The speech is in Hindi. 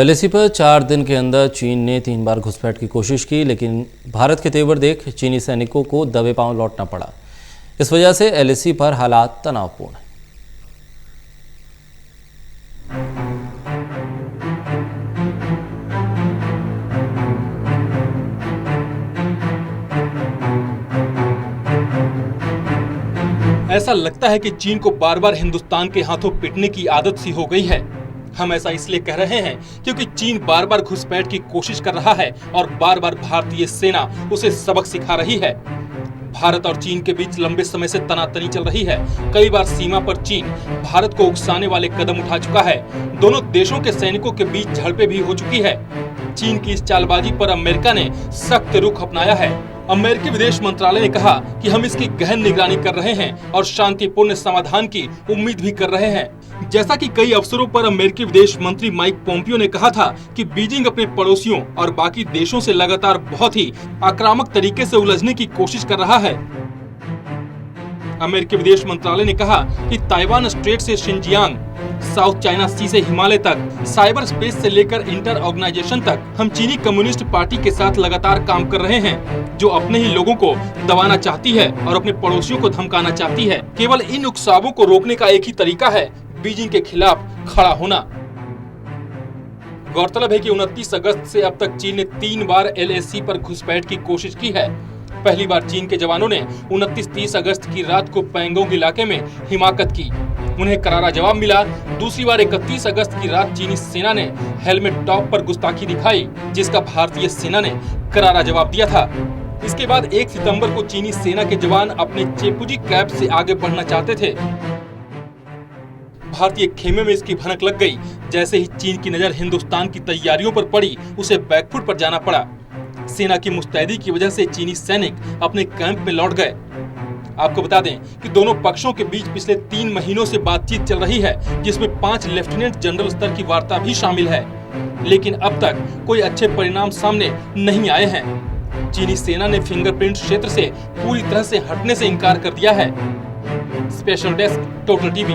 एलएसी पर 4 दिन के अंदर चीन ने 3 बार घुसपैठ की कोशिश की, लेकिन भारत के तेवर देख चीनी सैनिकों को दबे पांव लौटना पड़ा। इस वजह से एलएसी पर हालात तनावपूर्ण हैं। ऐसा लगता है कि चीन को बार बार हिंदुस्तान के हाथों पिटने की आदत सी हो गई है। हम ऐसा इसलिए कह रहे हैं क्योंकि चीन बार बार घुसपैठ की कोशिश कर रहा है और बार बार भारतीय सेना उसे सबक सिखा रही है। भारत और चीन के बीच लंबे समय से तनातनी चल रही है। कई बार सीमा पर चीन भारत को उकसाने वाले कदम उठा चुका है। दोनों देशों के सैनिकों के बीच झड़पें भी हो चुकी है। चीन की इस चालबाजी पर अमेरिका ने सख्त रुख अपनाया है। अमेरिकी विदेश मंत्रालय ने कहा कि हम इसकी गहन निगरानी कर रहे हैं और शांतिपूर्ण समाधान की उम्मीद भी कर रहे हैं। जैसा कि कई अवसरों पर अमेरिकी विदेश मंत्री माइक पोम्पियो ने कहा था कि बीजिंग अपने पड़ोसियों और बाकी देशों से लगातार बहुत ही आक्रामक तरीके से उलझने की कोशिश कर रहा है। अमेरिकी विदेश मंत्रालय ने कहा कि ताइवान स्ट्रेट से शिनजियांग, साउथ चाइना सी से हिमालय तक, साइबर स्पेस से लेकर इंटर ऑर्गेनाइजेशन तक हम चीनी कम्युनिस्ट पार्टी के साथ लगातार काम कर रहे हैं, जो अपने ही लोगों को दबाना चाहती है और अपने पड़ोसियों को धमकाना चाहती है। केवल इन उकसावों को रोकने का एक ही तरीका है, बीजिंग के खिलाफ खड़ा होना। गौरतलब है कि 29 अगस्त से अब तक चीन ने 3 बार एलएसी पर घुसपैठ की कोशिश की है। पहली बार चीन के जवानों ने 29-30 अगस्त की रात को पैंगोंग इलाके में हिमाकत की। उन्हें करारा जवाब मिला। दूसरी बार 31 अगस्त की रात चीनी सेना ने हेलमेट टॉप पर गुस्ताखी दिखाई, जिसका भारतीय सेना ने करारा जवाब दिया था। इसके बाद 1 सितंबर को चीनी सेना के जवान अपने चेपुजी कैप से आगे बढ़ना चाहते थे। भारतीय खेमे में इसकी भनक लग गई। जैसे ही चीन की नजर हिंदुस्तान की तैयारियों पर पड़ी, उसे बैकफुट पर जाना पड़ा। सेना की मुस्तैदी की वजह से चीनी सैनिक अपने कैंप में लौट गए। आपको बता दें कि दोनों पक्षों के बीच पिछले 3 महीनों से बातचीत चल रही है, जिसमें 5 लेफ्टिनेंट जनरल स्तर की वार्ता भी शामिल है, लेकिन अब तक कोई अच्छे परिणाम सामने नहीं आए हैं। चीनी सेना ने फिंगरप्रिंट क्षेत्र से पूरी तरह से हटने से इनकार कर दिया है। Special desk, total TV.